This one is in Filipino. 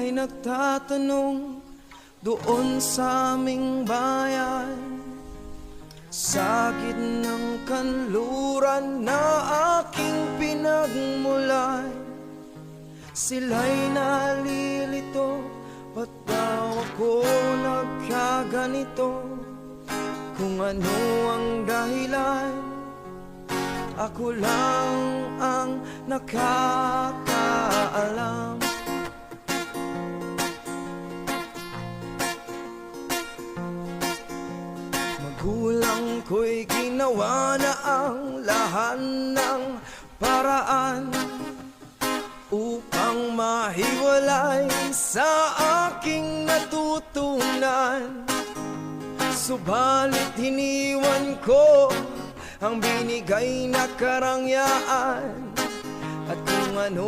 ay nagtatanong doon sa aming bayan, sa gitnang kanluran na aking pinagmulan. Sila'y nalilito, ba't daw ako nagkaganito? Kung ano ang dahilan, ako lang ang nakakaalam. Magulang ko'y ginawa na ang lahat ng paraan upang mahiwalay sa aking natutunan. Subalit hiniwan ko ang binigay na karangyaan, at kung ano